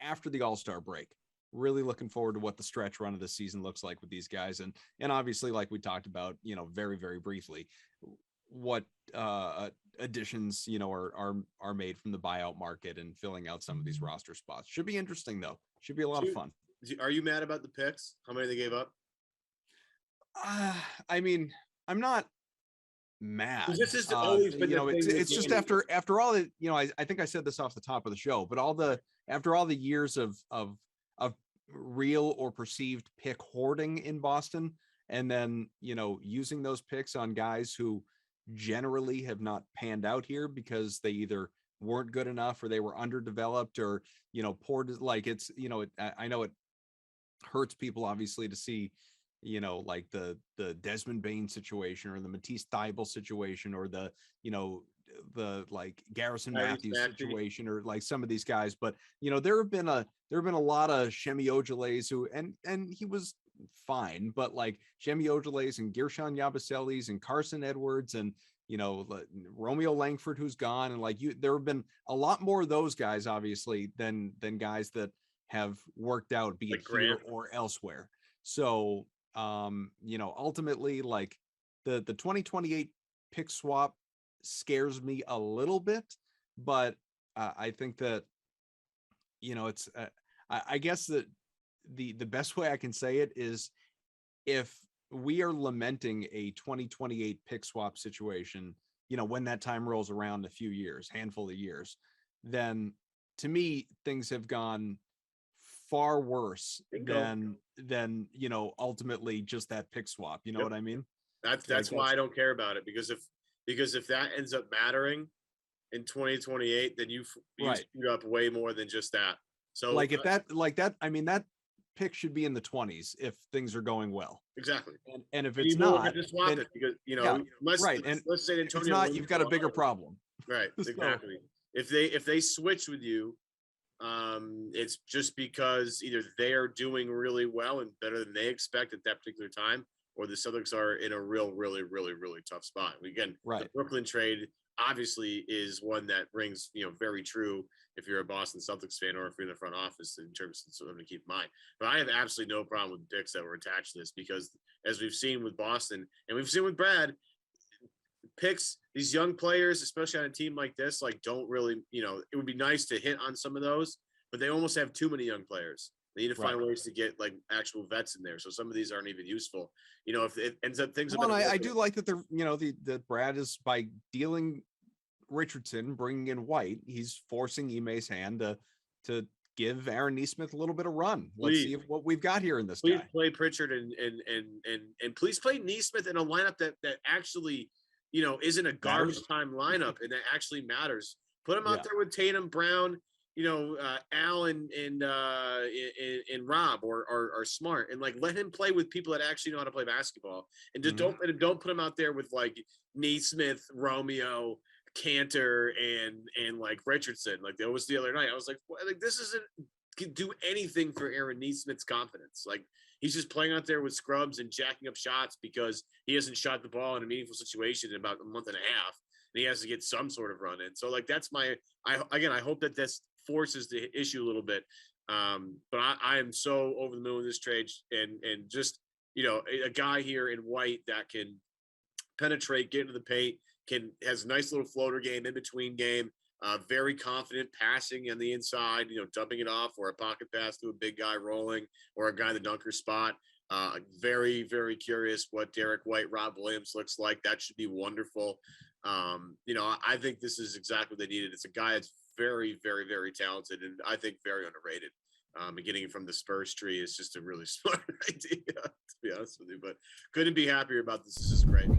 after the All-Star break. Really looking forward to what the stretch run of the season looks like with these guys. And obviously, like we talked about, very, very briefly, what additions, are made from the buyout market and filling out some of these roster spots. Should be interesting, though. Should be a lot of fun. Are you mad about the picks? How many they gave up? I mean, I'm not mad. This is always been it's just after all that, I think I said this off the top of the show, but after all the years of real or perceived pick hoarding in Boston, and then using those picks on guys who generally have not panned out here because they either weren't good enough or they were underdeveloped or poor, like it's I know it hurts people obviously to see like the Desmond Bain situation or the Matisse Thybulle situation or the like Garrison Matthews situation or like some of these guys. But there have been a lot of Shemi Ojeleyes who and he was fine, but like Shemi Ojeleyes and Gershon Yabuselis and Carson Edwards and Romeo Langford, who's gone, and like there have been a lot more of those guys obviously than guys that have worked out, be it here or elsewhere. So ultimately, like the 2028 pick swap scares me a little bit, but I think that it's I guess that the best way I can say it is, if we are lamenting a 2028 pick swap situation, when that time rolls around, handful of years, then to me things have gone far worse than ultimately just that pick swap. You know what I mean? That's why I don't care about it, because if that ends up mattering in 2028, then you screwed up way more than just that. So like if that pick should be in the 20s if things are going well. Exactly. And if it's not, just swap it because let's say Antonio, if it's not, you've got a bigger problem. Right. Exactly. If they switch with you, it's just because either they are doing really well and better than they expect at that particular time, or the Celtics are in a really, really, really tough spot. Again, the Brooklyn trade obviously is one that rings, very true if you're a Boston Celtics fan or if you're in the front office, in terms of something to keep in mind. But I have absolutely no problem with picks that were attached to this, because as we've seen with Boston and we've seen with Brad, picks, these young players, especially on a team like this, like don't really, it would be nice to hit on some of those, but they almost have too many young players. They need to find ways to get like actual vets in there. So some of these aren't even useful. If it ends up things. Well, I do like that they're, that Brad is, by dealing Richardson, bringing in White, he's forcing Ime's hand to give Aaron Nesmith a little bit of run. Let's see what we've got here in this guy. Play Pritchard and please play Nesmith in a lineup that actually, isn't a garbage time lineup and that actually matters. Put him out there with Tatum, Brown, Al and Rob or Smart, and like let him play with people that actually know how to play basketball, and just don't put him out there with like Nesmith, Romeo, Cantor, and like Richardson. Like that was the other night. I was like this isn't do anything for Aaron Nesmith's confidence. Like he's just playing out there with scrubs and jacking up shots because he hasn't shot the ball in a meaningful situation in about a month and a half. And he has to get some sort of run in. So like that's I hope that this forces the issue a little bit. But I am so over the moon with this trade, and just a guy here in White that can penetrate, get into the paint, has a nice little floater game, in between game, very confident passing on the inside, dumping it off, or a pocket pass to a big guy rolling, or a guy in the dunker spot. Very, very curious what Derrick White, Rob Williams looks like. That should be wonderful. I think this is exactly what they needed. It's a guy that's very, very, very talented, and I think very underrated. And getting it from the Spurs tree is just a really smart idea, to be honest with you. But couldn't be happier about this. This is great.